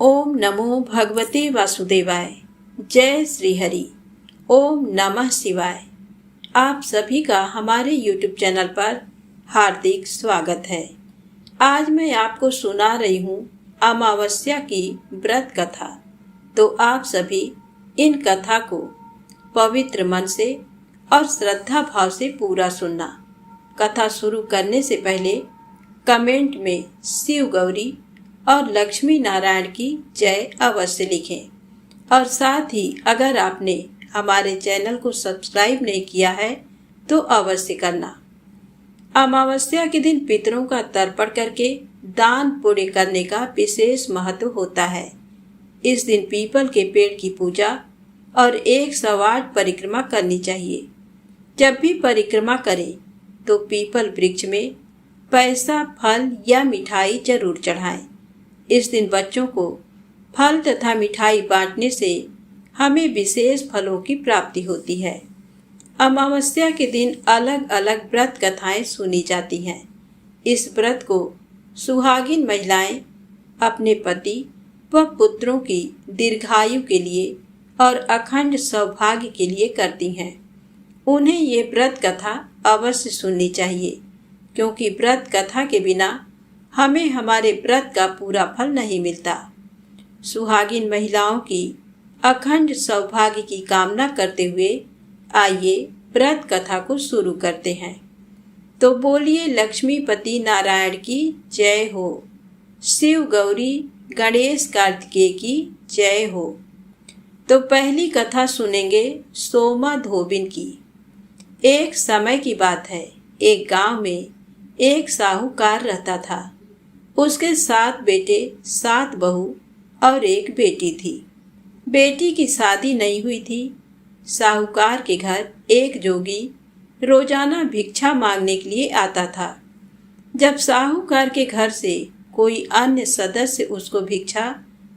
ओम नमो भगवते वासुदेवाय। जय श्री हरि। ओम नमः शिवाय। आप सभी का हमारे YouTube चैनल पर हार्दिक स्वागत है। आज मैं आपको सुना रही हूँ अमावस्या की व्रत कथा। तो आप सभी इन कथा को पवित्र मन से और श्रद्धा भाव से पूरा सुनना। कथा शुरू करने से पहले कमेंट में शिव गौरी और लक्ष्मी नारायण की जय अवश्य लिखें। और साथ ही अगर आपने हमारे चैनल को सब्सक्राइब नहीं किया है तो अवश्य करना। अमावस्या के दिन पितरों का तर्पण करके दान पुण्य करने का विशेष महत्व होता है। इस दिन पीपल के पेड़ की पूजा और 108 परिक्रमा करनी चाहिए। जब भी परिक्रमा करें तो पीपल वृक्ष में पैसा, फल या मिठाई जरूर चढ़ाएं। इस दिन बच्चों को फल तथा मिठाई बांटने से हमें विशेष फलों की प्राप्ति होती है। अमावस्या के दिन अलग अलग व्रत कथाएं सुनी जाती हैं। इस व्रत को सुहागिन महिलाएं अपने पति व पुत्रों की दीर्घायु के लिए और अखंड सौभाग्य के लिए करती हैं। उन्हें ये व्रत कथा अवश्य सुननी चाहिए, क्योंकि व्रत कथा के बिना हमें हमारे व्रत का पूरा फल नहीं मिलता। सुहागिन महिलाओं की अखंड सौभाग्य की कामना करते हुए आइए व्रत कथा को शुरू करते हैं। तो बोलिए लक्ष्मीपति नारायण की जय हो, शिव गौरी गणेश कार्तिकेय की जय हो। तो पहली कथा सुनेंगे सोमा धोबिन की। एक समय की बात है, एक गांव में एक साहूकार रहता था। उसके 7 बेटे, 7 बहू और एक बेटी थी। बेटी की शादी नहीं हुई थी। साहूकार के घर एक जोगी रोजाना भिक्षा मांगने के लिए आता था। जब साहूकार के घर से कोई अन्य सदस्य उसको भिक्षा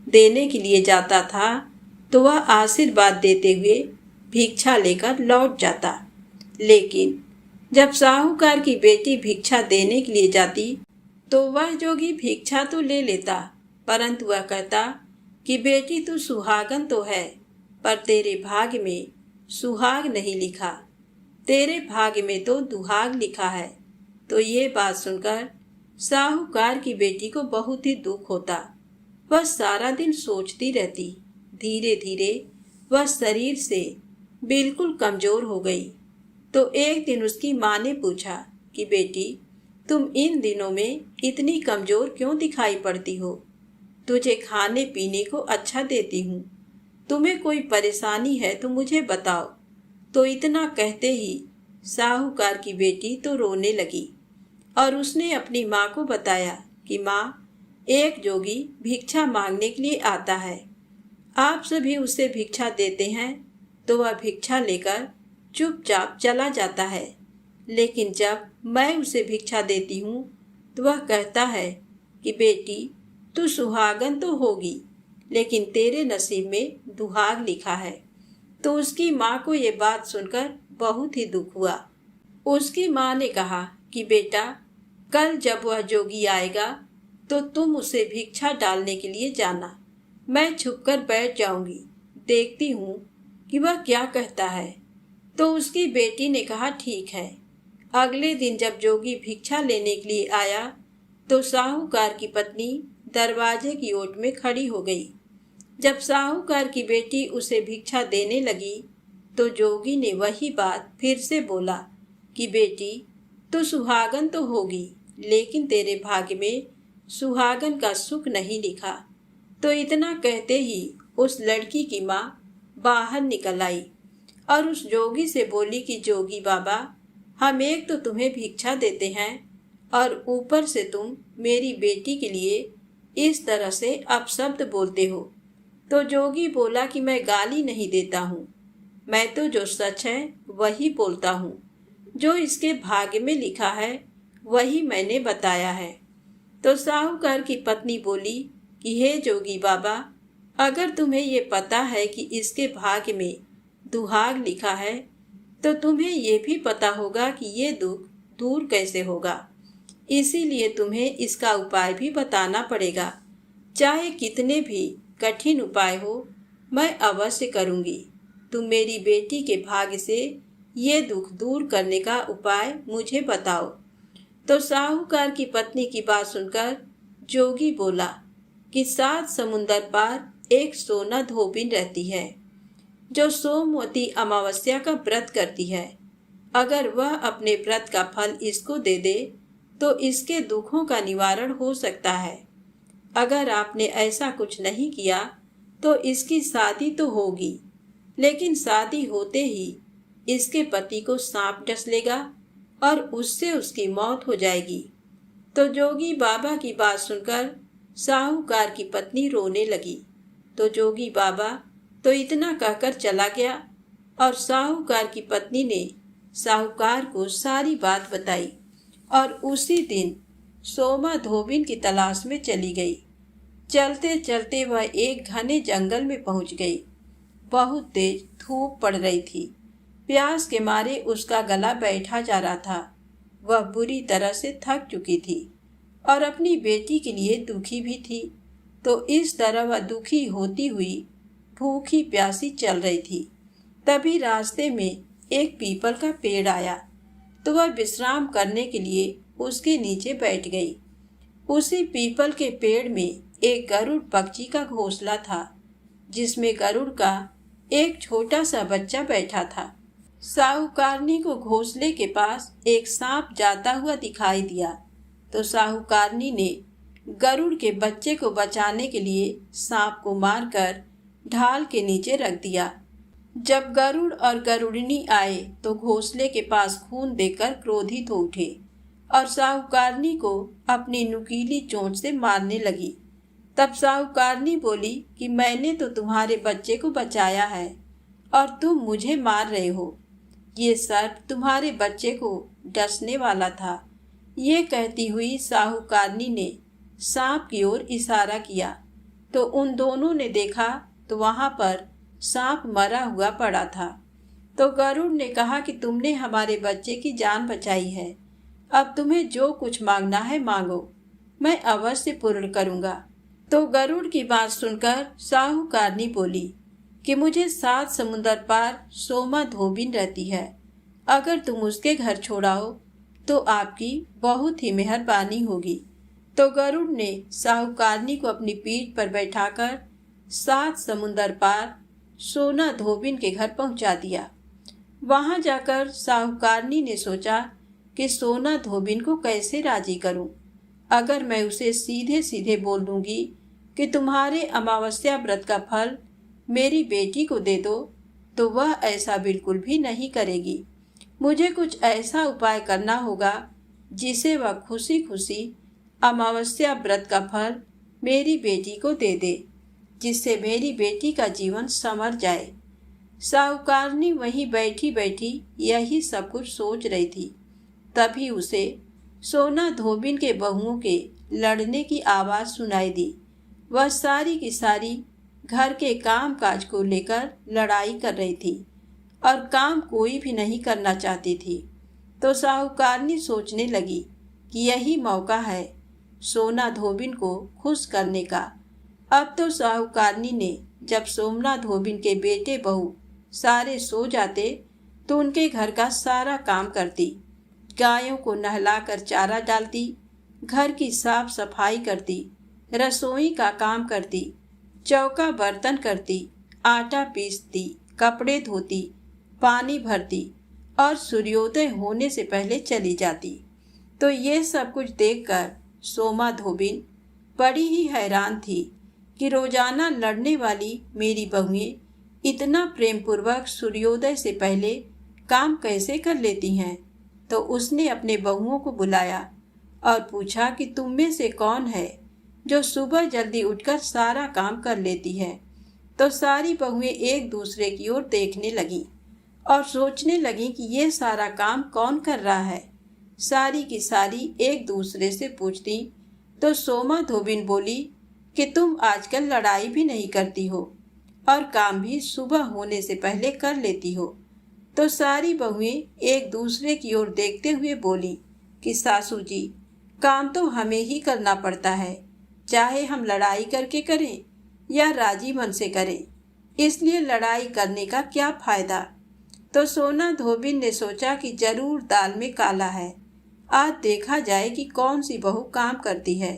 देने के लिए जाता था तो वह आशीर्वाद देते हुए भिक्षा लेकर लौट जाता। लेकिन जब साहूकार की बेटी भिक्षा देने के लिए जाती तो वह जोगी भिक्षा तो ले लेता, परंतु वह कहता कि बेटी तू सुहागन तो है, पर तेरे भाग्य में सुहाग नहीं लिखा, तेरे भाग्य में तो दुहाग लिखा है। तो ये बात सुनकर साहूकार की बेटी को बहुत ही दुख होता। वह सारा दिन सोचती रहती। धीरे धीरे वह शरीर से बिल्कुल कमजोर हो गई। तो एक दिन उसकी माँ ने पूछा कि बेटी, तुम इन दिनों में इतनी कमजोर क्यों दिखाई पड़ती हो? तुझे खाने पीने को अच्छा देती हूँ, तुम्हें कोई परेशानी है तो मुझे बताओ। तो इतना कहते ही साहूकार की बेटी तो रोने लगी और उसने अपनी माँ को बताया कि माँ, एक जोगी भिक्षा मांगने के लिए आता है, आप सभी उसे भिक्षा देते हैं तो वह भिक्षा लेकर चुपचाप चला जाता है, लेकिन जब मैं उसे भिक्षा देती हूँ तो वह कहता है कि बेटी तू सुहागन तो होगी, लेकिन तेरे नसीब में दुहाग लिखा है। तो उसकी माँ को ये बात सुनकर बहुत ही दुख हुआ। उसकी माँ ने कहा कि बेटा, कल जब वह जोगी आएगा तो तुम उसे भिक्षा डालने के लिए जाना। मैं छुपकर बैठ जाऊंगी, देखती हूँ कि वह क्या कहता है। तो उसकी बेटी ने कहा ठीक है। अगले दिन जब जोगी भिक्षा लेने के लिए आया तो साहूकार की पत्नी दरवाजे की ओट में खड़ी हो गई। जब साहूकार की बेटी उसे भिक्षा देने लगी तो जोगी ने वही बात फिर से बोला कि बेटी तो सुहागन तो होगी, लेकिन तेरे भाग्य में सुहागन का सुख नहीं लिखा। तो इतना कहते ही उस लड़की की माँ बाहर निकल आई और उस जोगी से बोली कि जोगी बाबा, हम एक तो तुम्हें भिक्षा देते हैं और ऊपर से तुम मेरी बेटी के लिए इस तरह से अपशब्द बोलते हो। तो जोगी बोला कि मैं गाली नहीं देता हूँ, मैं तो जो सच है वही बोलता हूँ, जो इसके भाग्य में लिखा है वही मैंने बताया है। तो साहूकार की पत्नी बोली कि हे जोगी बाबा, अगर तुम्हें ये पता है कि इसके भाग्य में दुहाग लिखा है तो तुम्हें ये भी पता होगा कि ये दुख दूर कैसे होगा, इसीलिए तुम्हें इसका उपाय भी बताना पड़ेगा। चाहे कितने भी कठिन उपाय हो, मैं अवश्य करूंगी। तुम मेरी बेटी के भाग्य से ये दुख दूर करने का उपाय मुझे बताओ। तो साहूकार की पत्नी की बात सुनकर जोगी बोला कि 7 समुंदर पार एक सोना धोबिन रहती है, जो सोमवती अमावस्या का व्रत करती है। अगर वह अपने व्रत का फल इसको दे दे तो इसके दुखों का निवारण हो सकता है। अगर आपने ऐसा कुछ नहीं किया तो इसकी शादी तो होगी, लेकिन शादी होते ही इसके पति को सांप डस लेगा और उससे उसकी मौत हो जाएगी। तो जोगी बाबा की बात सुनकर साहूकार की पत्नी रोने लगी। तो जोगी बाबा तो इतना कहकर चला गया और साहूकार की पत्नी ने साहूकार को सारी बात बताई और उसी दिन सोमा धोबिन की तलाश में चली गई। चलते चलते वह एक घने जंगल में पहुंच गई। बहुत तेज धूप पड़ रही थी। प्यास के मारे उसका गला बैठा जा रहा था। वह बुरी तरह से थक चुकी थी और अपनी बेटी के लिए दुखी भी थी। तो इस तरह वह दुखी होती हुई भूखी प्यासी चल रही थी। तभी रास्ते में एक पीपल का पेड़ आया, तो वह विश्राम करने के लिए उसके नीचे बैठ गई। उसी पीपल के पेड़ में एक गरुड़ पक्षी का घोंसला था, जिसमें गरुड़ का एक छोटा सा बच्चा बैठा था। साहूकारनी को घोंसले के पास एक सांप जाता हुआ दिखाई दिया, तो साहूकारनी ने गरुड़ के बच्चे को बचाने के लिए सांप को मारकर ढाल के नीचे रख दिया। जब गरुड़ और गरुड़नी आए तो घोंसले के पास खून देकर क्रोधित हो उठे और साहूकारनी को अपनी नुकीली चोंच से मारने लगी। तब साहूकारनी बोली कि मैंने तो तुम्हारे बच्चे को बचाया है और तुम मुझे मार रहे हो। ये सर्प तुम्हारे बच्चे को डसने वाला था। ये कहती हुई साहूकारनी ने सांप की ओर इशारा किया, तो उन दोनों ने देखा तो वहां पर सांप मरा हुआ पड़ा था। तो गरुड़ ने कहा कि तुमने हमारे बच्चे की जान बचाई है, अब तुम्हें जो कुछ मांगना है मांगो, मैं अवश्य पूर्ण करूंगा। तो गरुड़ की बात सुनकर साहूकारनी बोली कि मुझे 7 समुंदर पार सोमा धोबिन रहती है। अगर तुम उसके घर छोड़ाओ तो आपकी बहुत ही मेहरबानी होगी। तो गरुड़ ने साहूकारनी को अपनी पीठ पर बैठाकर 7 समुंदर पार सोना धोबिन के घर पहुंचा दिया। वहां जाकर साहूकारनी ने सोचा कि सोना धोबिन को कैसे राजी करूं। अगर मैं उसे सीधे सीधे बोल दूंगी कि तुम्हारे अमावस्या व्रत का फल मेरी बेटी को दे दो, तो वह ऐसा बिल्कुल भी नहीं करेगी। मुझे कुछ ऐसा उपाय करना होगा जिसे वह खुशी खुशी अमावस्या व्रत का फल मेरी बेटी को दे दे, जिससे मेरी बेटी का जीवन संवर जाए। साहूकारनी वहीं बैठी बैठी यही सब कुछ सोच रही थी। तभी उसे सोना धोबिन के बहुओं के लड़ने की आवाज़ सुनाई दी। वह सारी की सारी घर के काम काज को लेकर लड़ाई कर रही थी और काम कोई भी नहीं करना चाहती थी। तो साहूकारनी सोचने लगी कि यही मौका है सोना धोबिन को खुश करने का। अब तो साहूकारनी ने जब सोमना धोबिन के बेटे बहू सारे सो जाते तो उनके घर का सारा काम करती, गायों को नहलाकर चारा डालती, घर की साफ सफाई करती, रसोई का काम करती, चौका बर्तन करती, आटा पीसती, कपड़े धोती, पानी भरती और सूर्योदय होने से पहले चली जाती। तो ये सब कुछ देखकर सोमा धोबिन बड़ी ही हैरान थी कि रोजाना लड़ने वाली मेरी बहुएं इतना प्रेमपूर्वक सूर्योदय से पहले काम कैसे कर लेती हैं। तो उसने अपने बहुओं को बुलाया और पूछा कि तुम में से कौन है जो सुबह जल्दी उठकर सारा काम कर लेती है। तो सारी बहुएं एक दूसरे की ओर देखने लगीं और सोचने लगीं कि ये सारा काम कौन कर रहा है। सारी की सारी एक दूसरे से पूछती तो सोमा धोबिन बोली कि तुम आजकल लड़ाई भी नहीं करती हो और काम भी सुबह होने से पहले कर लेती हो। तो सारी बहुएं एक दूसरे की ओर देखते हुए बोली कि सासू जी, काम तो हमें ही करना पड़ता है, चाहे हम लड़ाई करके करें या राजी मन से करें, इसलिए लड़ाई करने का क्या फायदा। तो सोना धोबिन ने सोचा कि जरूर दाल में काला है, आज देखा जाए कि कौन सी बहू काम करती है।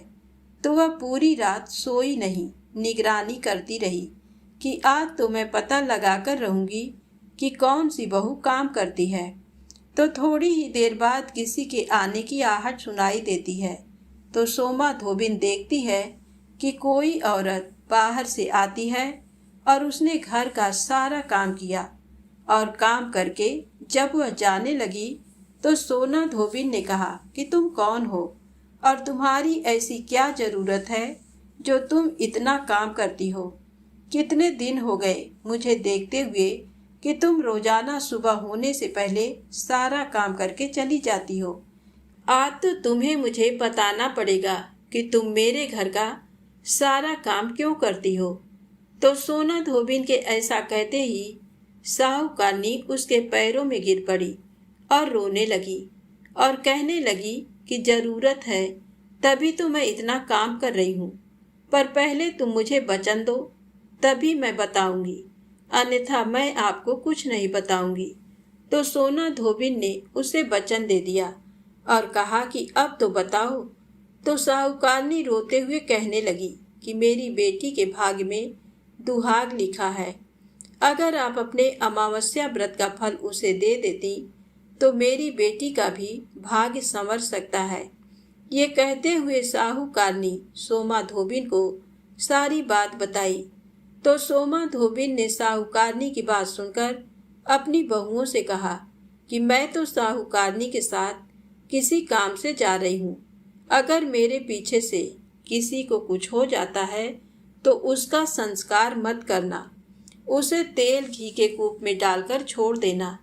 तो वह पूरी रात सोई नहीं, निगरानी करती रही कि आज तो मैं पता लगाकर रहूंगी कि कौन सी बहू काम करती है। तो थोड़ी ही देर बाद किसी के आने की आहट सुनाई देती है। तो सोमा धोबिन देखती है कि कोई औरत बाहर से आती है और उसने घर का सारा काम किया, और काम करके जब वह जाने लगी तो सोना धोबिन ने कहा कि तुम कौन हो और तुम्हारी ऐसी क्या जरूरत है जो तुम इतना काम करती हो। कितने दिन हो गए मुझे देखते हुए कि तुम रोजाना सुबह होने से पहले सारा काम करके चली जाती हो। आज तो तुम्हें मुझे बताना पड़ेगा कि तुम मेरे घर का सारा काम क्यों करती हो। तो सोना धोबिन के ऐसा कहते ही साहूकारनी उसके पैरों में गिर पड़ी और रोने लगी और कहने लगी कि जरूरत है तभी तो मैं इतना काम कर रही हूँ, पर पहले तुम मुझे वचन दो तभी मैं बताऊंगी, अन्यथा मैं आपको कुछ नहीं बताऊंगी। तो सोना धोबिन ने उसे वचन दे दिया और कहा कि अब तो बताओ। तो साहूकारनी रोते हुए कहने लगी कि मेरी बेटी के भाग्य में दुहाग लिखा है, अगर आप अपने अमावस्या व्रत का फल उसे दे देती तो मेरी बेटी का भी भाग्य संवर सकता है। ये कहते हुए साहूकारनी सोमा धोबिन को सारी बात बताई। तो सोमा धोबिन ने साहूकारनी की बात सुनकर अपनी बहुओं से कहा कि मैं तो साहूकारनी के साथ किसी काम से जा रही हूँ, अगर मेरे पीछे से किसी को कुछ हो जाता है तो उसका संस्कार मत करना, उसे तेल घी के कूप में डालकर छोड़ देना,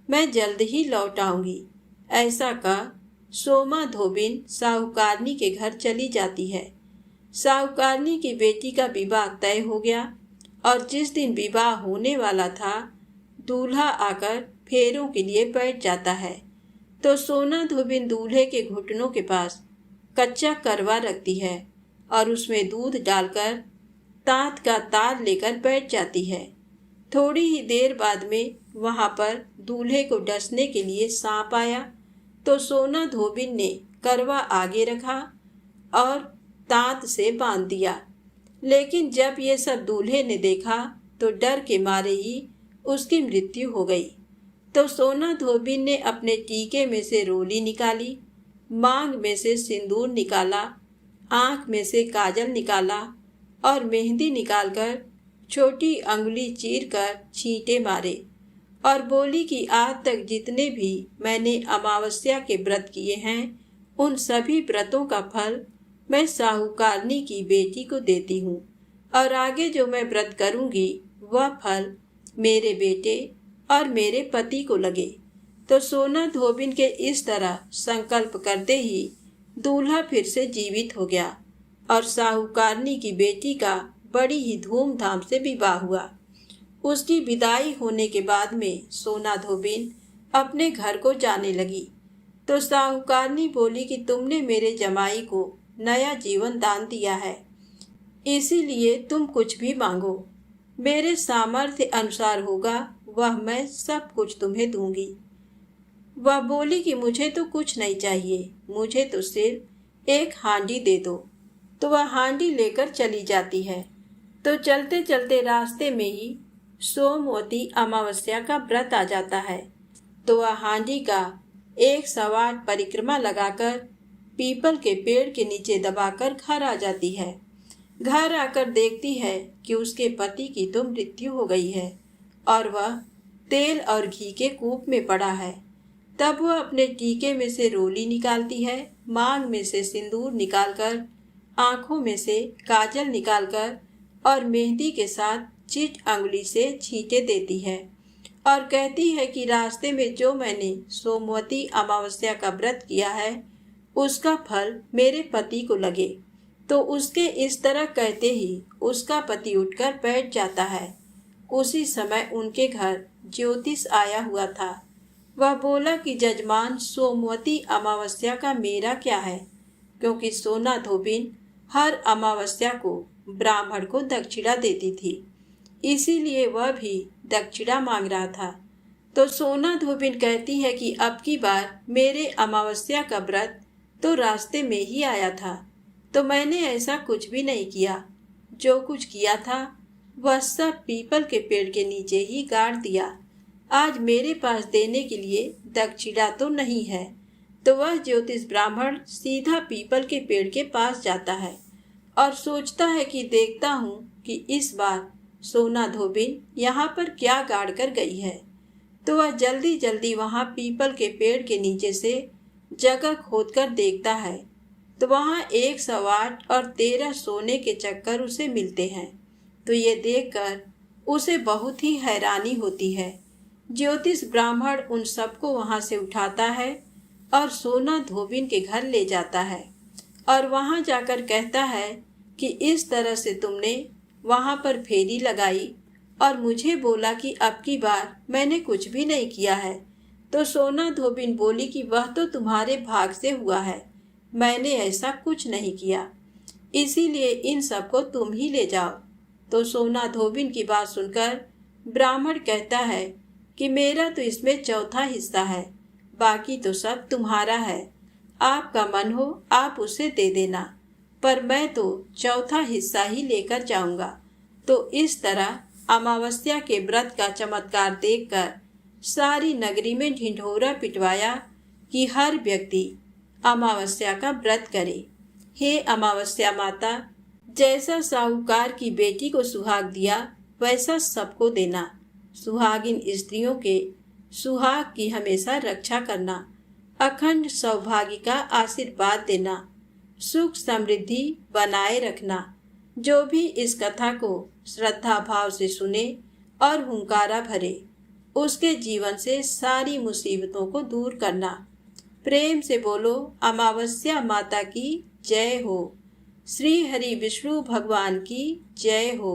मैं जल्द ही लौट आऊंगी। ऐसा कह सोमा धोबिन साहूकारनी के घर चली जाती है। साहूकारनी की बेटी का विवाह तय हो गया और जिस दिन विवाह होने वाला था दूल्हा आकर फेरों के लिए बैठ जाता है। तो सोना धोबिन दूल्हे के घुटनों के पास कच्चा करवा रखती है और उसमें दूध डालकर तांत का तार लेकर बैठ जाती है। थोड़ी ही देर बाद में वहां पर दूल्हे को डसने के लिए सांप आया। तो सोना धोबिन ने करवा आगे रखा और तांत से बांध दिया, लेकिन जब ये सब दूल्हे ने देखा तो डर के मारे ही उसकी मृत्यु हो गई। तो सोना धोबिन ने अपने टीके में से रोली निकाली, मांग में से सिंदूर निकाला, आंख में से काजल निकाला और मेहंदी निकालकर छोटी अंगुली चीर कर छींटे मारे और बोली कि आज तक जितने भी मैंने अमावस्या के व्रत किए हैं उन सभी व्रतों का फल मैं साहूकारनी की बेटी को देती हूँ, और आगे जो मैं व्रत करूँगी वह फल मेरे बेटे और मेरे पति को लगे। तो सोना धोबिन के इस तरह संकल्प करते ही दूल्हा फिर से जीवित हो गया और साहूकारनी की बेटी का बड़ी ही धूमधाम से विवाह हुआ। उसकी विदाई होने के बाद में सोना धोबिन अपने घर को जाने लगी। तो साहूकारनी बोली कि तुमने मेरे जमाई को नया जीवन दान दिया है, इसीलिए तुम कुछ भी मांगो, मेरे सामर्थ्य अनुसार होगा वह मैं सब कुछ तुम्हें दूंगी। वह बोली कि मुझे तो कुछ नहीं चाहिए, मुझे तो सिर्फ एक हांडी दे दो। तो वह हांडी लेकर चली जाती है। तो चलते चलते रास्ते में ही सोमवती अमावस्या का व्रत आ जाता है। तो वह हांडी का 108 परिक्रमा लगाकर पीपल के पेड़ के नीचे दबाकर घर आ जाती है। घर आकर देखती है कि उसके पति की तो मृत्यु हो गई है और वह तेल और घी के कूप में पड़ा है। तब वह अपने टीके में से रोली निकालती है, मांग में से सिंदूर निकालकर, आंखों में से काजल निकालकर और मेहंदी के साथ चिट अंगुली से छींटे देती है और कहती है कि रास्ते में जो मैंने सोमवती अमावस्या का व्रत किया है उसका फल मेरे पति को लगे। तो उसके इस तरह कहते ही उसका पति उठकर बैठ जाता है। उसी समय उनके घर ज्योतिष आया हुआ था। वह बोला कि जजमान सोमवती अमावस्या का मेरा क्या है, क्योंकि सोना धोबिन हर अमावस्या को ब्राह्मण को दक्षिणा देती थी, इसीलिए वह भी दक्षिणा मांग रहा था। तो सोना धोबिन कहती है कि अब की बार मेरे अमावस्या का व्रत तो रास्ते में ही आया था, तो मैंने ऐसा कुछ भी नहीं किया। जो कुछ किया था वह सब पीपल के पेड़ के नीचे ही गाड़ दिया। आज मेरे पास देने के लिए दक्षिणा तो नहीं है। तो वह ज्योतिष ब्राह्मण सीधा पीपल के पेड़ के पास जाता है और सोचता है कि देखता हूँ कि इस बार सोना धोबिन यहाँ पर क्या गाड़ कर गई है। तो वह जल्दी जल्दी वहाँ पीपल के पेड़ के नीचे से जगह खोदकर देखता है, तो वहाँ 108 और 13 सोने के चक्कर उसे मिलते हैं। तो ये देखकर उसे बहुत ही हैरानी होती है। ज्योतिष ब्राह्मण उन सबको वहाँ से उठाता है और सोना धोबिन के घर ले जाता है और वहाँ जाकर कहता है कि इस तरह से तुमने वहाँ पर फेरी लगाई और मुझे बोला कि अब की बार मैंने कुछ भी नहीं किया है। तो सोना धोबिन बोली कि वह तो तुम्हारे भाग से हुआ है, मैंने ऐसा कुछ नहीं किया, इसीलिए इन सबको तुम ही ले जाओ। तो सोना धोबिन की बात सुनकर ब्राह्मण कहता है कि मेरा तो इसमें चौथा हिस्सा है, बाकी तो सब तुम्हारा है। आपका मन हो आप उसे दे देना, पर मैं तो चौथा हिस्सा ही लेकर जाऊंगा। तो इस तरह अमावस्या के व्रत का चमत्कार देखकर सारी नगरी में ढिंढोरा पिटवाया कि हर व्यक्ति अमावस्या का व्रत करे। हे अमावस्या माता, जैसा साहूकार की बेटी को सुहाग दिया वैसा सबको देना। सुहागिन स्त्रियों के सुहाग की हमेशा रक्षा करना, अखंड सौभाग्य का आशीर्वाद देना, सुख समृद्धि बनाए रखना। जो भी इस कथा को श्रद्धा भाव से सुने और हुंकारा भरे, उसके जीवन से सारी मुसीबतों को दूर करना। प्रेम से बोलो अमावस्या माता की जय हो। श्री हरि विष्णु भगवान की जय हो।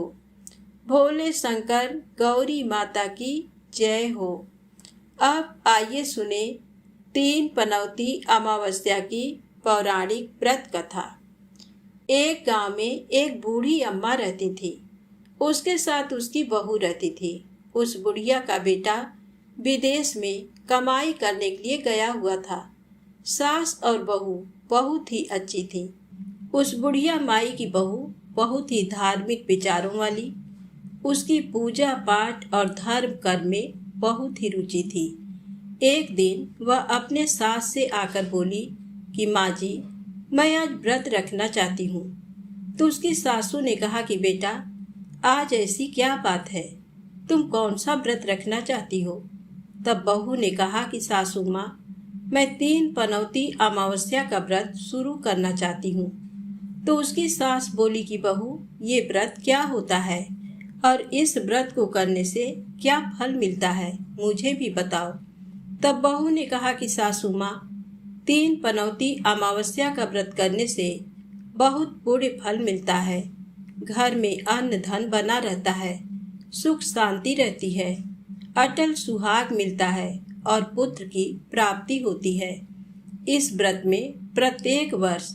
भोले शंकर गौरी माता की जय हो। अब आइए सुने 3 पनौती अमावस्या की पौराणिक व्रत कथा। एक गांव में एक बूढ़ी अम्मा रहती थी। उसके साथ उसकी बहू रहती थी। उस बुढ़िया का बेटा विदेश में कमाई करने के लिए गया हुआ था। सास और बहू बहुत ही अच्छी थी। उस बुढ़िया माई की बहू बहुत ही धार्मिक विचारों वाली, उसकी पूजा पाठ और धर्म कर्म में बहुत ही रुचि थी। एक दिन वह अपने सास से आकर बोली कि माँ जी, मैं आज व्रत रखना चाहती हूँ। तो उसकी सासू ने कहा कि बेटा, आज ऐसी क्या बात है, तुम कौन सा व्रत रखना चाहती हो? तब बहू ने कहा कि सासू माँ, मैं 3 पनौती अमावस्या का व्रत शुरू करना चाहती हूँ। तो उसकी सास बोली कि बहू, ये व्रत क्या होता है और इस व्रत को करने से क्या फल मिलता है, मुझे भी बताओ। तब बहू ने कहा कि सासू माँ, 3 पनौती अमावस्या का व्रत करने से बहुत पुण्य फल मिलता है। घर में अन्न धन बना रहता है, सुख शांति रहती है, अटल सुहाग मिलता है और पुत्र की प्राप्ति होती है। इस व्रत में प्रत्येक वर्ष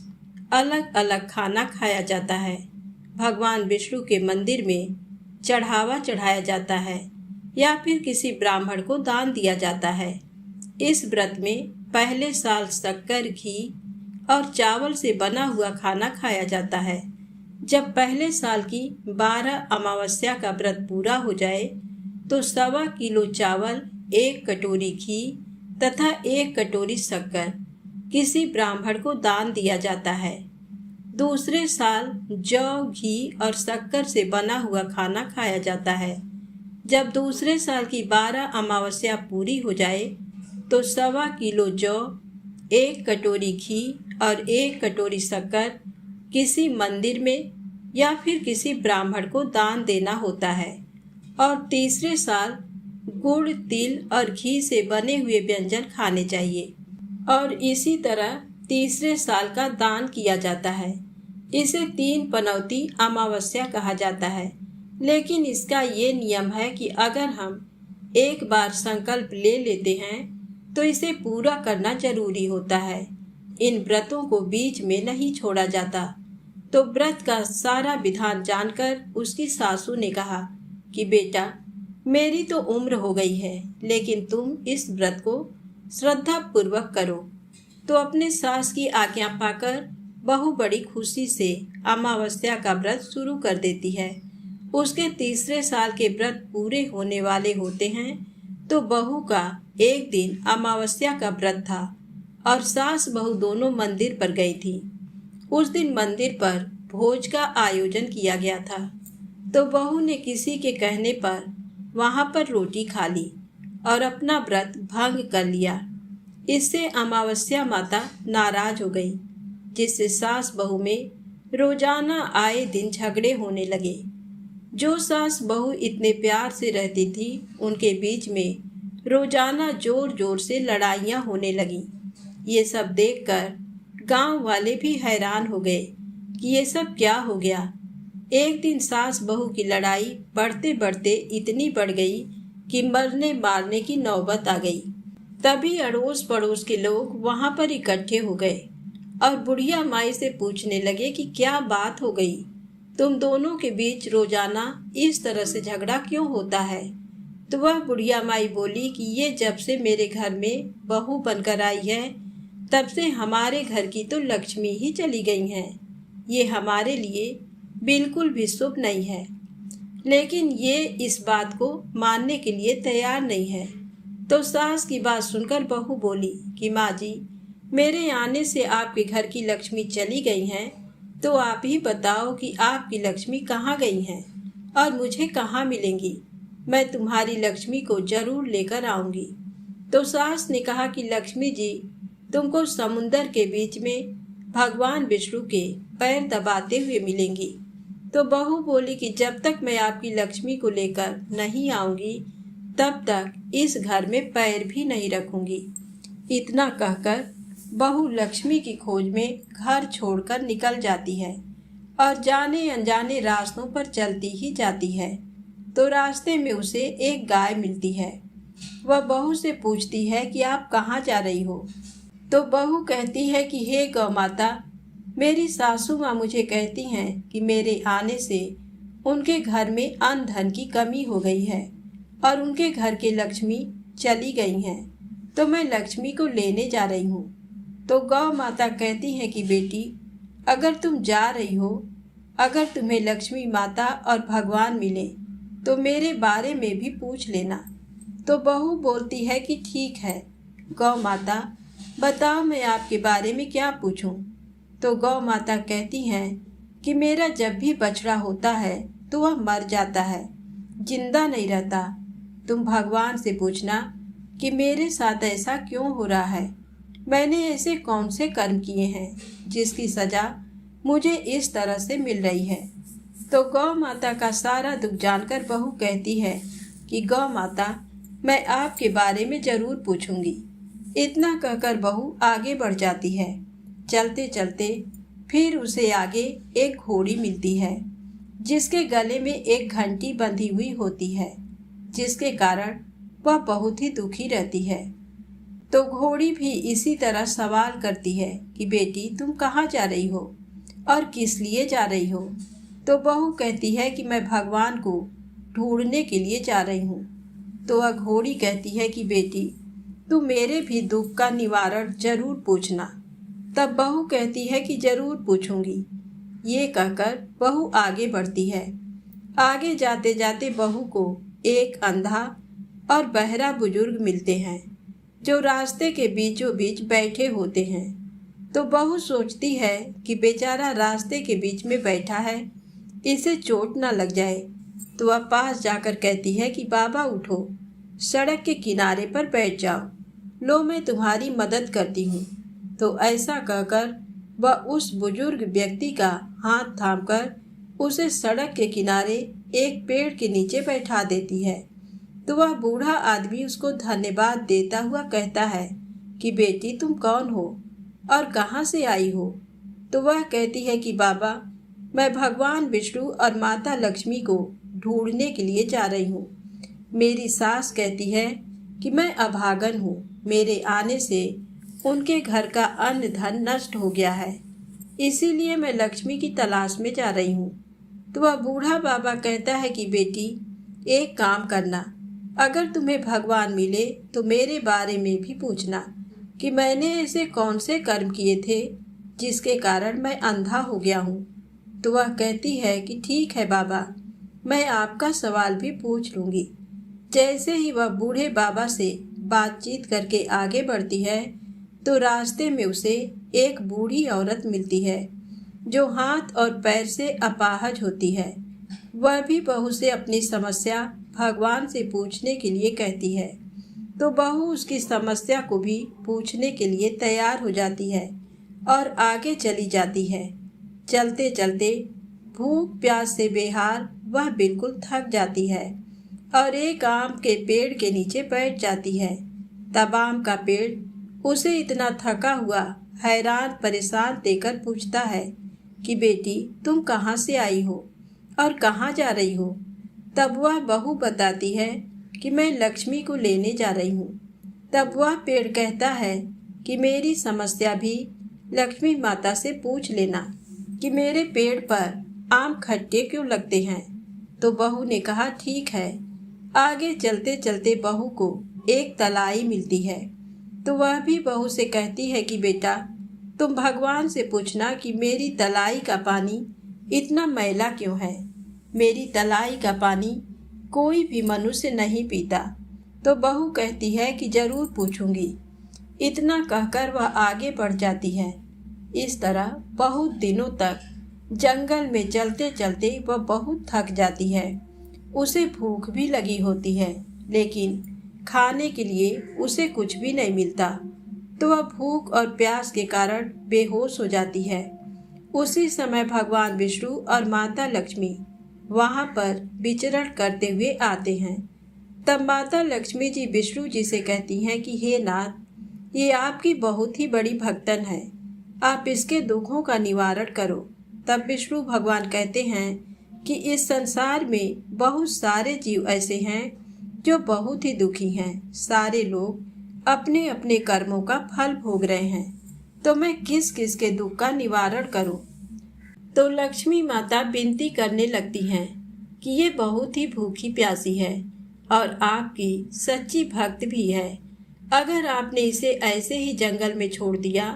अलग अलग खाना खाया जाता है। भगवान विष्णु के मंदिर में चढ़ावा चढ़ाया जाता है या फिर किसी ब्राह्मण को दान दिया जाता है। इस व्रत में पहले साल शक्कर, घी और चावल से बना हुआ खाना खाया जाता है। जब पहले साल की 12 अमावस्या का व्रत पूरा हो जाए तो 1.25 किलो चावल, 1 कटोरी घी तथा 1 कटोरी शक्कर किसी ब्राह्मण को दान दिया जाता है। दूसरे साल जौ, घी और शक्कर से बना हुआ खाना खाया जाता है। जब दूसरे साल की 12 अमावस्या पूरी हो जाए तो 1.25 किलो जौ, 1 कटोरी घी और 1 कटोरी शक्कर किसी मंदिर में या फिर किसी ब्राह्मण को दान देना होता है। और तीसरे साल गुड़, तिल और घी से बने हुए व्यंजन खाने चाहिए और इसी तरह तीसरे साल का दान किया जाता है। इसे 3 पनौती अमावस्या कहा जाता है। लेकिन इसका ये नियम है कि अगर हम एक बार संकल्प ले लेते हैं तो इसे पूरा करना जरूरी होता है। इन व्रतों को बीच में नहीं छोड़ा जाता। तो व्रत का सारा विधान जानकर उसकी सासू ने कहा कि बेटा, मेरी तो उम्र हो गई है, लेकिन तुम इस व्रत को श्रद्धा पूर्वक करो। तो अपने सास की आज्ञा पाकर बहू बड़ी खुशी से अमावस्या का व्रत शुरू कर देती है। उसके तीसरे साल के व्रत पूरे होने वाले होते हैं तो बहू का एक दिन अमावस्या का व्रत था और सास बहू दोनों मंदिर पर गई थी। उस दिन मंदिर पर भोज का आयोजन किया गया था, तो बहू ने किसी के कहने पर वहां पर रोटी खा ली और अपना व्रत भंग कर लिया। इससे अमावस्या माता नाराज हो गई, जिससे सास बहू में रोजाना आए दिन झगड़े होने लगे। जो सास बहू इतने प्यार से रहती थी, उनके बीच में रोजाना जोर जोर से लड़ाइयाँ होने लगी। ये सब देखकर गांव वाले भी हैरान हो गए कि ये सब क्या हो गया। एक दिन सास बहू की लड़ाई बढ़ते बढ़ते इतनी बढ़ गई कि मरने मारने की नौबत आ गई। तभी अड़ोस पड़ोस के लोग वहां पर इकट्ठे हो गए और बुढ़िया माई से पूछने लगे कि क्या बात हो गई, तुम दोनों के बीच रोजाना इस तरह से झगड़ा क्यों होता है। तो वह बुढ़िया माई बोली कि ये जब से मेरे घर में बहू बनकर आई है, तब से हमारे घर की तो लक्ष्मी ही चली गई हैं। ये हमारे लिए बिल्कुल भी शुभ नहीं है। लेकिन ये इस बात को मानने के लिए तैयार नहीं है। तो सास की बात सुनकर बहू बोली कि माँ जी, मेरे आने से आपके घर की लक्ष्मी चली गई हैं, तो आप ही बताओ कि आपकी लक्ष्मी कहाँ गई हैं और मुझे कहाँ मिलेंगी। मैं तुम्हारी लक्ष्मी को जरूर लेकर आऊंगी। तो सास ने कहा कि लक्ष्मी जी, तुमको समुंदर के बीच में भगवान विष्णु के पैर दबाते हुए मिलेंगी। तो बहू बोली कि जब तक मैं आपकी लक्ष्मी को लेकर नहीं आऊंगी, तब तक इस घर में पैर भी नहीं रखूंगी। इतना कहकर बहू लक्ष्मी की खोज में घर छोड़कर निकल जाती है और जाने अनजाने रास्तों पर चलती ही जाती है। तो रास्ते में उसे एक गाय मिलती है। वह बहू से पूछती है कि आप कहाँ जा रही हो। तो बहू कहती है कि हे गौ माता, मेरी सासू माँ मुझे कहती हैं कि मेरे आने से उनके घर में अन्न धन की कमी हो गई है और उनके घर के लक्ष्मी चली गई हैं, तो मैं लक्ष्मी को लेने जा रही हूँ। तो गौ माता कहती है कि बेटी, अगर तुम जा रही हो, अगर तुम्हें लक्ष्मी माता और भगवान मिले तो मेरे बारे में भी पूछ लेना। तो बहू बोलती है कि ठीक है गौ माता, बताओ मैं आपके बारे में क्या पूछूं। तो गौ माता कहती हैं कि मेरा जब भी बछड़ा होता है तो वह मर जाता है, जिंदा नहीं रहता। तुम भगवान से पूछना कि मेरे साथ ऐसा क्यों हो रहा है। मैंने ऐसे कौन से कर्म किए हैं जिसकी सजा मुझे इस तरह से मिल रही है। तो गौ माता का सारा दुख जानकर बहू कहती है कि गौ माता, मैं आपके बारे में जरूर पूछूंगी। इतना कहकर बहू आगे बढ़ जाती है। चलते चलते फिर उसे आगे एक घोड़ी मिलती है, जिसके गले में एक घंटी बंधी हुई होती है, जिसके कारण वह बहुत ही दुखी रहती है। तो घोड़ी भी इसी तरह सवाल करती है कि बेटी, तुम कहाँ जा रही हो और किस लिए जा रही हो। तो बहू कहती है कि मैं भगवान को ढूंढने के लिए जा रही हूँ। तो वह घोड़ी कहती है कि बेटी, तू मेरे भी दुख का निवारण जरूर पूछना। तब बहू कहती है कि जरूर पूछूंगी। ये कहकर बहू आगे बढ़ती है। आगे जाते जाते बहू को एक अंधा और बहरा बुजुर्ग मिलते हैं, जो रास्ते के बीचों बीच बैठे होते हैं। तो बहू सोचती है कि बेचारा रास्ते के बीच में बैठा है, इसे चोट न लग जाए। तो वह पास जाकर कहती है कि बाबा उठो, सड़क के किनारे पर बैठ जाओ, लो मैं तुम्हारी मदद करती हूँ। तो ऐसा कहकर वह उस बुजुर्ग व्यक्ति का हाथ थामकर उसे सड़क के किनारे एक पेड़ के नीचे बैठा देती है। तो वह बूढ़ा आदमी उसको धन्यवाद देता हुआ कहता है कि बेटी, तुम कौन हो और कहाँ से आई हो। तो वह कहती है कि बाबा, मैं भगवान विष्णु और माता लक्ष्मी को ढूंढने के लिए जा रही हूँ। मेरी सास कहती है कि मैं अभागन हूँ, मेरे आने से उनके घर का अन्न धन नष्ट हो गया है। इसीलिए मैं लक्ष्मी की तलाश में जा रही हूँ। तो वह बूढ़ा बाबा कहता है कि बेटी, एक काम करना, अगर तुम्हें भगवान मिले तो मेरे बारे में भी पूछना कि मैंने ऐसे कौन से कर्म किए थे जिसके कारण मैं अंधा हो गया हूँ। तो वह कहती है कि ठीक है बाबा, मैं आपका सवाल भी पूछ लूँगी। जैसे ही वह बूढ़े बाबा से बातचीत करके आगे बढ़ती है तो रास्ते में उसे एक बूढ़ी औरत मिलती है जो हाथ और पैर से अपाहज होती है। वह भी बहू से अपनी समस्या भगवान से पूछने के लिए कहती है। तो बहू उसकी समस्या को भी पूछने के लिए तैयार हो जाती है और आगे चली जाती है। चलते चलते भूख प्यास से बेहाल वह बिल्कुल थक जाती है और एक आम के पेड़ के नीचे बैठ जाती है। तब आम का पेड़ उसे इतना थका हुआ हैरान परेशान देखकर पूछता है कि बेटी, तुम कहाँ से आई हो और कहाँ जा रही हो। तब वह बहू बताती है कि मैं लक्ष्मी को लेने जा रही हूँ। तब वह पेड़ कहता है कि मेरी समस्या भी लक्ष्मी माता से पूछ लेना कि मेरे पेड़ पर आम खट्टे क्यों लगते हैं। तो बहू ने कहा ठीक है। आगे चलते चलते बहू को एक तलाई मिलती है। तो वह भी बहू से कहती है कि बेटा, तुम भगवान से पूछना कि मेरी तलाई का पानी इतना मैला क्यों है। मेरी तलाई का पानी कोई भी मनुष्य नहीं पीता। तो बहू कहती है कि जरूर पूछूंगी। इतना कहकर वह आगे बढ़ जाती है। इस तरह बहुत दिनों तक जंगल में चलते चलते वह बहुत थक जाती है। उसे भूख भी लगी होती है, लेकिन खाने के लिए उसे कुछ भी नहीं मिलता। तो वह भूख और प्यास के कारण बेहोश हो जाती है। उसी समय भगवान विष्णु और माता लक्ष्मी वहां पर विचरण करते हुए आते हैं। तब माता लक्ष्मी जी विष्णु जी से कहती हैं कि हे नाथ, ये आपकी बहुत ही बड़ी भक्तन है, आप इसके दुखों का निवारण करो। तब विष्णु भगवान कहते हैं कि इस संसार में बहुत सारे जीव ऐसे हैं जो बहुत ही दुखी हैं। सारे लोग अपने अपने कर्मों का फल भोग रहे हैं, तो मैं किस किस के दुख का निवारण करूं। तो लक्ष्मी माता विनती करने लगती हैं कि ये बहुत ही भूखी प्यासी है और आपकी सच्ची भक्त भी है। अगर आपने इसे ऐसे ही जंगल में छोड़ दिया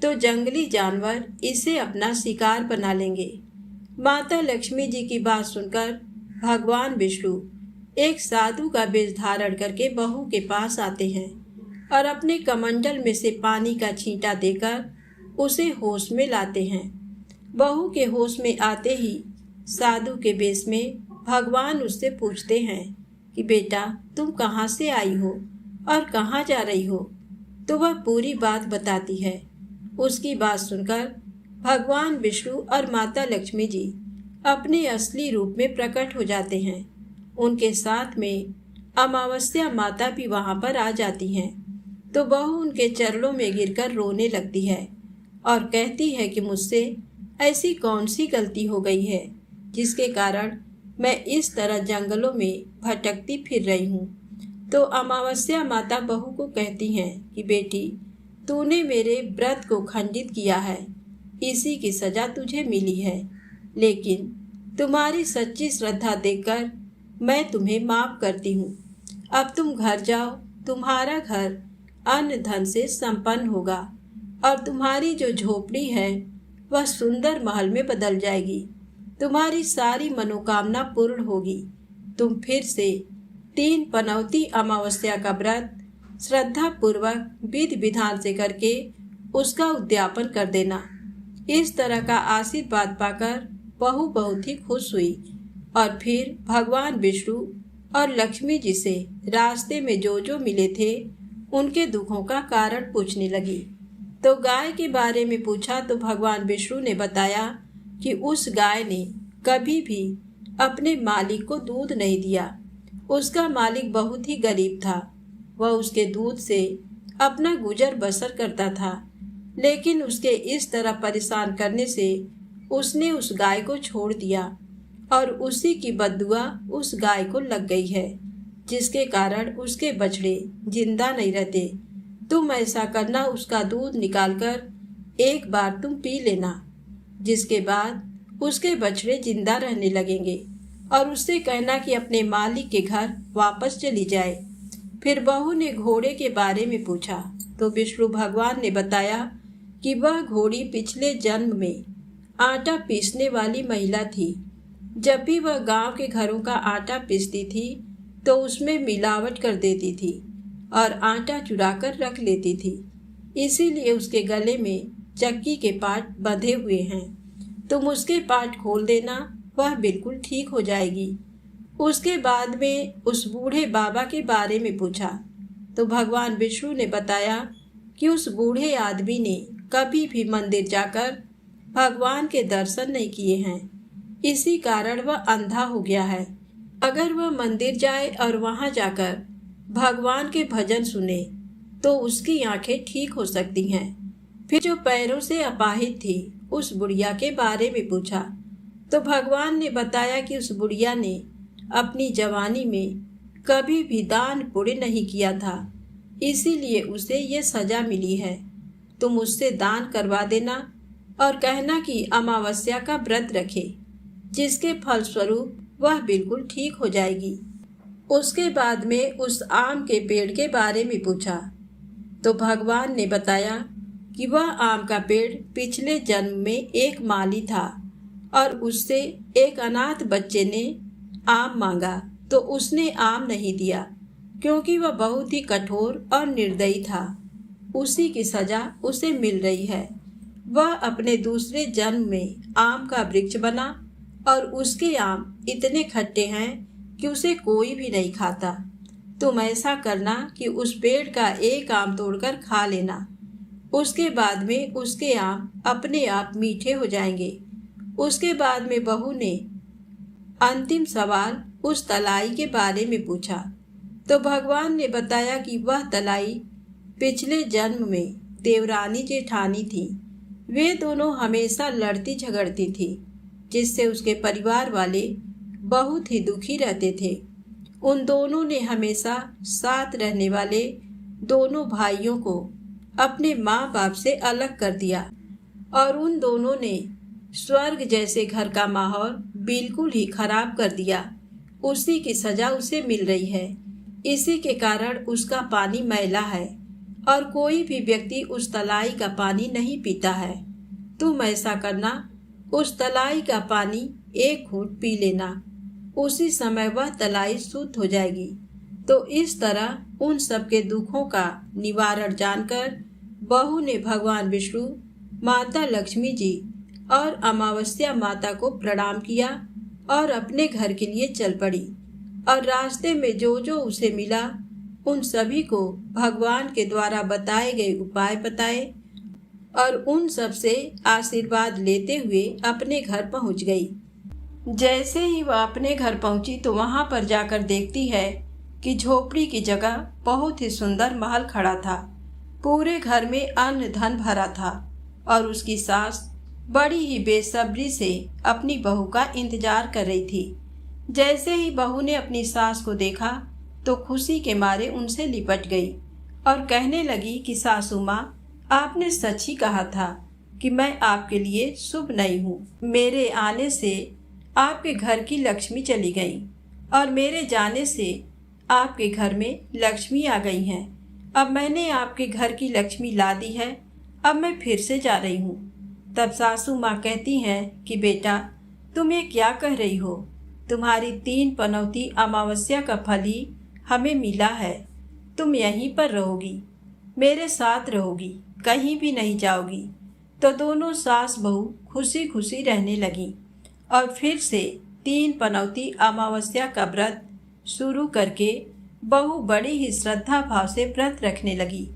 तो जंगली जानवर इसे अपना शिकार बना लेंगे। माता लक्ष्मी जी की बात सुनकर भगवान विष्णु एक साधु का वेश धारण करके बहू के पास आते हैं और अपने कमंडल में से पानी का छींटा देकर उसे होश में लाते हैं। बहू के होश में आते ही साधु के वेश में भगवान उससे पूछते हैं कि बेटा, तुम कहाँ से आई हो और कहाँ जा रही हो। तो वह पूरी बात बताती है। उसकी बात सुनकर भगवान विष्णु और माता लक्ष्मी जी अपने असली रूप में प्रकट हो जाते हैं। उनके साथ में अमावस्या माता भी वहां पर आ जाती हैं। तो बहू उनके चरणों में गिरकर रोने लगती है और कहती है कि मुझसे ऐसी कौन सी गलती हो गई है जिसके कारण मैं इस तरह जंगलों में भटकती फिर रही हूँ। तो अमावस्या माता बहू को कहती हैं कि बेटी, तूने मेरे व्रत को खंडित किया है, इसी की सजा तुझे मिली है। लेकिन तुम्हारी सच्ची श्रद्धा देखकर मैं तुम्हें माफ करती हूँ। अब तुम घर जाओ, तुम्हारा घर अन्न धन से संपन्न होगा और तुम्हारी जो झोपड़ी है वह सुंदर महल में बदल जाएगी। तुम्हारी सारी मनोकामना पूर्ण होगी। तुम फिर से 3 पनौती अमावस्या का व्रत श्रद्धा पूर्वक विधि विधान से करके उसका उद्यापन कर देना। इस तरह का आशीर्वाद पाकर बहू बहुत ही खुश हुई और फिर भगवान विष्णु और लक्ष्मी जी से रास्ते में जो जो मिले थे उनके दुखों का कारण पूछने लगी। तो गाय के बारे में पूछा तो भगवान विष्णु ने बताया कि उस गाय ने कभी भी अपने मालिक को दूध नहीं दिया। उसका मालिक बहुत ही गरीब था। वह उसके दूध से अपना गुजर बसर करता था, लेकिन उसके इस तरह परेशान करने से उसने उस गाय को छोड़ दिया और उसी की बददुआ उस गाय को लग गई है, जिसके कारण उसके बछड़े जिंदा नहीं रहते। तुम ऐसा करना, उसका दूध निकालकर एक बार तुम पी लेना, जिसके बाद उसके बछड़े जिंदा रहने लगेंगे और उससे कहना कि अपने मालिक के घर वापस चली जाए। फिर बहू ने घोड़े के बारे में पूछा तो विष्णु भगवान ने बताया कि वह घोड़ी पिछले जन्म में आटा पीसने वाली महिला थी। जब भी वह गांव के घरों का आटा पीसती थी तो उसमें मिलावट कर देती थी और आटा चुरा कर रख लेती थी, इसीलिए उसके गले में चक्की के पाट बंधे हुए हैं। तुम उसके पाट खोल देना, वह बिल्कुल ठीक हो जाएगी। उसके बाद में उस बूढ़े बाबा के बारे में पूछा तो भगवान विष्णु ने बताया कि उस बूढ़े आदमी ने कभी भी मंदिर जाकर भगवान के दर्शन नहीं किए हैं, इसी कारण वह अंधा हो गया है। अगर वह मंदिर जाए और वहां जाकर भगवान के भजन सुने तो उसकी आंखें ठीक हो सकती हैं। फिर जो पैरों से अपाहिज थी उस बुढ़िया के बारे में पूछा तो भगवान ने बताया कि उस बुढ़िया ने अपनी जवानी में कभी भी दान पुण्य नहीं किया था, इसीलिए उसे ये सजा मिली है। तुम उससे दान करवा देना और कहना कि अमावस्या का व्रत रखे, जिसके फलस्वरूप वह बिल्कुल ठीक हो जाएगी। उसके बाद में उस आम के पेड़ के बारे में पूछा तो भगवान ने बताया कि वह आम का पेड़ पिछले जन्म में एक माली था और उससे एक अनाथ बच्चे ने आम मांगा तो उसने आम नहीं दिया क्योंकि वह बहुत ही कठोर और निर्दयी था। उसी की सजा उसे मिल रही है। वह अपने दूसरे जन्म में आम का वृक्ष बना और उसके आम इतने खट्टे हैं कि उसे कोई भी नहीं खाता। तुम ऐसा करना कि उस पेड़ का एक आम तोड़कर खा लेना, उसके बाद में उसके आम अपने आप मीठे हो जाएंगे। उसके बाद में बहू ने अंतिम सवाल उस तलाई के बारे में पूछा तो भगवान ने बताया कि वह तलाई पिछले जन्म में देवरानी जेठानी थी। वे दोनों हमेशा लड़ती झगड़ती थी, जिससे उसके परिवार वाले बहुत ही दुखी रहते थे। उन दोनों ने हमेशा साथ रहने वाले दोनों भाइयों को अपने माँ बाप से अलग कर दिया और उन दोनों ने स्वर्ग जैसे घर का माहौल बिल्कुल ही खराब कर दिया। उसी की सजा उसे मिल रही है। इसी के कारण उसका पानी मैला है और कोई भी व्यक्ति उस तलाई का पानी नहीं पीता है। तुम ऐसा करना, उस तलाई का पानी एक घूंट पी लेना, उसी समय वह तलाई शुद्ध हो जाएगी। तो इस तरह उन सबके दुखों का निवारण जानकर बहू ने भगवान विष्णु, माता लक्ष्मी जी और अमावस्या माता को प्रणाम किया और अपने घर के लिए चल पड़ी और रास्ते में जो जो उसे मिला उन सभी को भगवान के द्वारा बताए गए उपाय बताए और उन सब से आशीर्वाद लेते हुए अपने घर पहुंच गई। जैसे ही वह अपने घर पहुंची तो वहां पर जाकर देखती है कि झोपड़ी की जगह बहुत ही सुंदर महल खड़ा था। पूरे घर में अन्न धन भरा था और उसकी सास बड़ी ही बेसब्री से अपनी बहू का इंतजार कर रही थी। जैसे ही बहू ने अपनी सास को देखा तो खुशी के मारे उनसे लिपट गई और कहने लगी कि सासू माँ, आपने सच ही कहा था कि मैं आपके लिए शुभ नहीं हूँ। मेरे आने से आपके घर की लक्ष्मी चली गई और मेरे जाने से आपके घर में लक्ष्मी आ गई हैं। अब मैंने आपके घर की लक्ष्मी ला दी है, अब मैं फिर से जा रही हूँ। तब सासू माँ कहती हैं कि बेटा, तुम ये क्या कह रही हो? तुम्हारी 3 पनौती अमावस्या का फल ही हमें मिला है। तुम यहीं पर रहोगी, मेरे साथ रहोगी, कहीं भी नहीं जाओगी। तो दोनों सास बहू खुशी खुशी रहने लगी और फिर से 3 पनौती अमावस्या का व्रत शुरू करके बहू बड़ी ही श्रद्धा भाव से व्रत रखने लगी।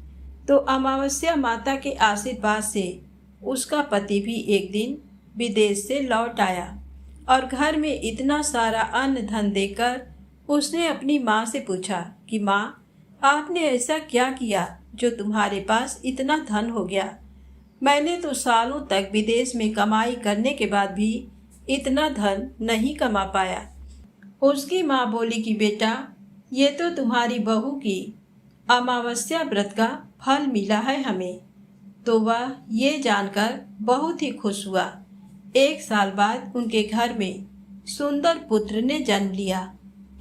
तो अमावस्या माता के आशीर्वाद से उसका पति भी एक दिन विदेश से लौट आया और घर में इतना सारा अन्न धन देकर उसने अपनी माँ से पूछा कि माँ, आपने ऐसा क्या किया जो तुम्हारे पास इतना धन हो गया? मैंने तो सालों तक विदेश में कमाई करने के बाद भी इतना धन नहीं कमा पाया। उसकी माँ बोली कि बेटा, ये तो तुम्हारी बहू की अमावस्या व्रत का फल मिला है हमें। तो वह ये जानकर बहुत ही खुश हुआ। 1 साल बाद उनके घर में सुंदर पुत्र ने जन्म लिया।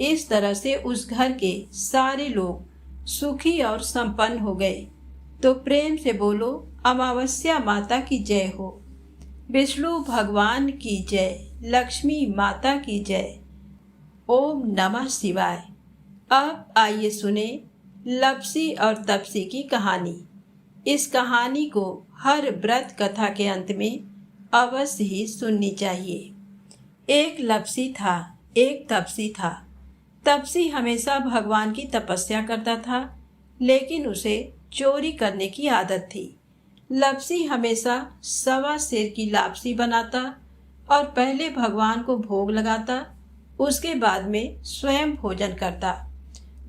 इस तरह से उस घर के सारे लोग सुखी और संपन्न हो गए। तो प्रेम से बोलो, अमावस्या माता की जय हो, विष्णु भगवान की जय, लक्ष्मी माता की जय। ओम नमः शिवाय। अब आइए सुने लप्सी और तप्सी की कहानी। इस कहानी को हर व्रत कथा के अंत में अवश्य ही सुननी चाहिए। एक लप्सी था, एक तप्सी था। तप्सी हमेशा भगवान की तपस्या करता था, लेकिन उसे चोरी करने की आदत थी। लप्सी हमेशा 1.25 सेर की लापसी बनाता और पहले भगवान को भोग लगाता, उसके बाद में स्वयं भोजन करता।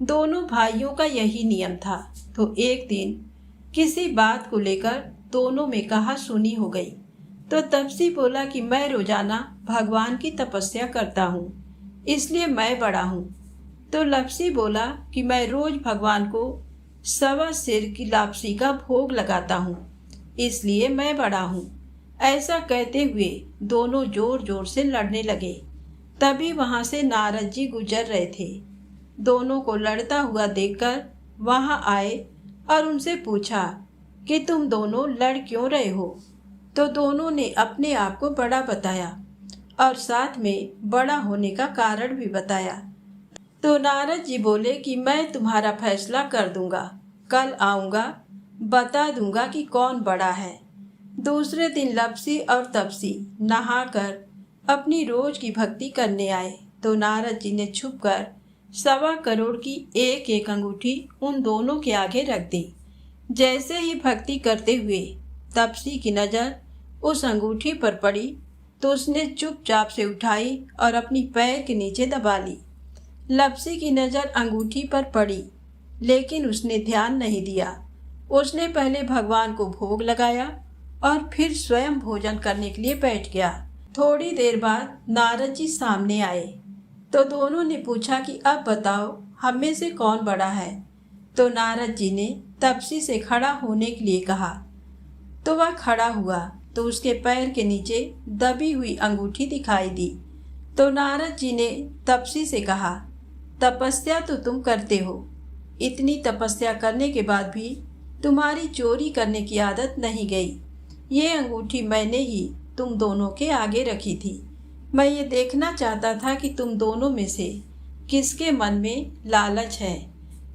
दोनों भाइयों का यही नियम था। तो एक दिन किसी बात को लेकर दोनों में कहा सुनी हो गई। तो तप्सी बोला कि मैं रोजाना भगवान की तपस्या करता हूँ, इसलिए मैं बड़ा हूँ। तो लप्सी बोला कि मैं रोज भगवान को 1.25 सेर की लापसी का भोग लगाता हूँ, इसलिए मैं बड़ा हूँ। ऐसा कहते हुए दोनों जोर जोर से लड़ने लगे। तभी वहां से नारद जी गुजर रहे थे। दोनों को लड़ता हुआ देखकर वहां आए और उनसे पूछा कि तुम दोनों लड़ क्यों रहे हो। तो दोनों ने अपने आप को बड़ा बताया और साथ में बड़ा होने का कारण भी बताया। तो नारद जी बोले कि मैं तुम्हारा फैसला कर दूंगा, कल आऊंगा, बता दूंगा कि कौन बड़ा है। दूसरे दिन लप्सी और तप्सी नहाकर अपनी रोज की भक्ति करने आए। तो नारद जी ने छुपकर 1.25 करोड़ की एक एक अंगूठी उन दोनों के आगे रख दी। जैसे ही भक्ति करते हुए तप्सी की नज़र उस अंगूठी पर पड़ी तो उसने चुपचाप से उठाई और अपनी पैर के नीचे दबा ली। लप्सी की नज़र अंगूठी पर पड़ी, लेकिन उसने ध्यान नहीं दिया। उसने पहले भगवान को भोग लगाया और फिर स्वयं भोजन करने के लिए बैठ गया। थोड़ी देर बाद नारद जी सामने आए। तो दोनों ने पूछा कि अब बताओ हम में से कौन बड़ा है। तो नारद जी ने तप्सी से खड़ा होने के लिए कहा। तो वह खड़ा हुआ तो उसके पैर के नीचे दबी हुई अंगूठी दिखाई दी। तो नारद जी ने तप्सी से कहा, तपस्या तो तुम करते हो, इतनी तपस्या करने के बाद भी तुम्हारी चोरी करने की आदत नहीं गई। ये अंगूठी मैंने ही तुम दोनों के आगे रखी थी। मैं ये देखना चाहता था कि तुम दोनों में से किसके मन में लालच है।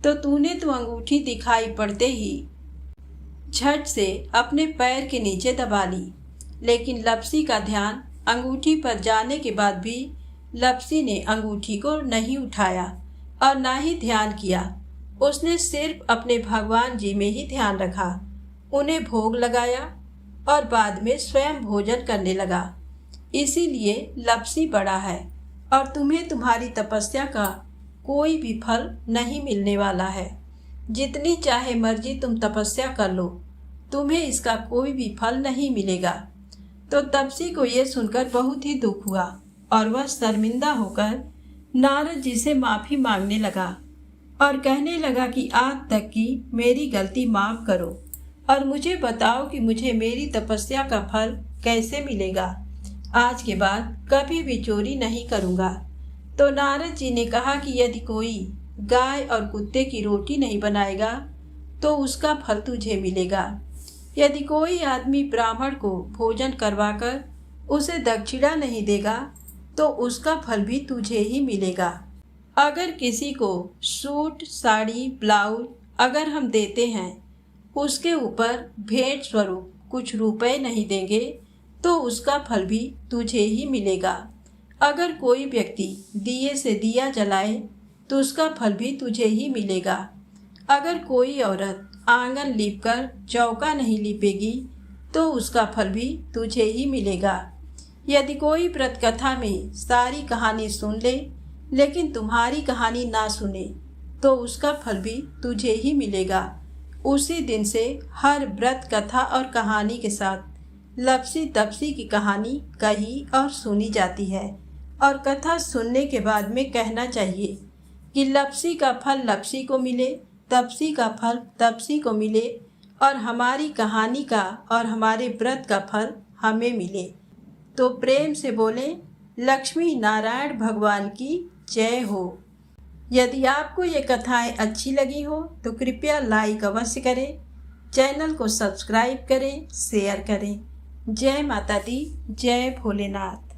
तो तूने तो अंगूठी दिखाई पड़ते ही झट से अपने पैर के नीचे दबा ली। लेकिन लप्सी का ध्यान अंगूठी पर जाने के बाद भी लप्सी ने अंगूठी को नहीं उठाया और ना ही ध्यान किया। उसने सिर्फ अपने भगवान जी में ही ध्यान रखा, उन्हें भोग लगाया और बाद में स्वयं भोजन करने लगा। इसीलिए लप्सी बड़ा है और तुम्हें तुम्हारी तपस्या का कोई भी फल नहीं मिलने वाला है। जितनी चाहे मर्जी तुम तपस्या कर लो, तुम्हें इसका कोई भी फल नहीं मिलेगा। तो तप्सी को यह सुनकर बहुत ही दुख हुआ और वह शर्मिंदा होकर नारद जी से माफ़ी मांगने लगा और कहने लगा कि आज तक की मेरी गलती माफ़ करो और मुझे बताओ कि मुझे मेरी तपस्या का फल कैसे मिलेगा। आज के बाद कभी भी चोरी नहीं करूँगा। तो नारद जी ने कहा कि यदि कोई गाय और कुत्ते की रोटी नहीं बनाएगा तो उसका फल तुझे मिलेगा। यदि कोई आदमी ब्राह्मण को भोजन करवाकर उसे दक्षिणा नहीं देगा तो उसका फल भी तुझे ही मिलेगा। अगर किसी को सूट, साड़ी, ब्लाउज अगर हम देते हैं, उसके ऊपर भेंट स्वरूप कुछ रुपए नहीं देंगे तो उसका फल भी तुझे ही मिलेगा। अगर कोई व्यक्ति दिए से दिया जलाए तो उसका फल भी तुझे ही मिलेगा। अगर कोई औरत आंगन लीपकर चौका नहीं लीपेगी तो उसका फल भी तुझे ही मिलेगा। यदि कोई व्रत कथा में सारी कहानी सुन ले लेकिन तुम्हारी कहानी ना सुने तो उसका फल भी तुझे ही मिलेगा। उसी दिन से हर व्रत कथा और कहानी के साथ लप्सी तप्सी की कहानी कही और सुनी जाती है और कथा सुनने के बाद में कहना चाहिए कि लप्सी का फल लप्सी को मिले, तप्सी का फल तप्सी को मिले और हमारी कहानी का और हमारे व्रत का फल हमें मिले। तो प्रेम से बोलें लक्ष्मी नारायण भगवान की जय हो। यदि आपको ये कथाएं अच्छी लगी हो तो कृपया लाइक अवश्य करें, चैनल को सब्सक्राइब करें, शेयर करें। जय माता दी, जय भोलेनाथ।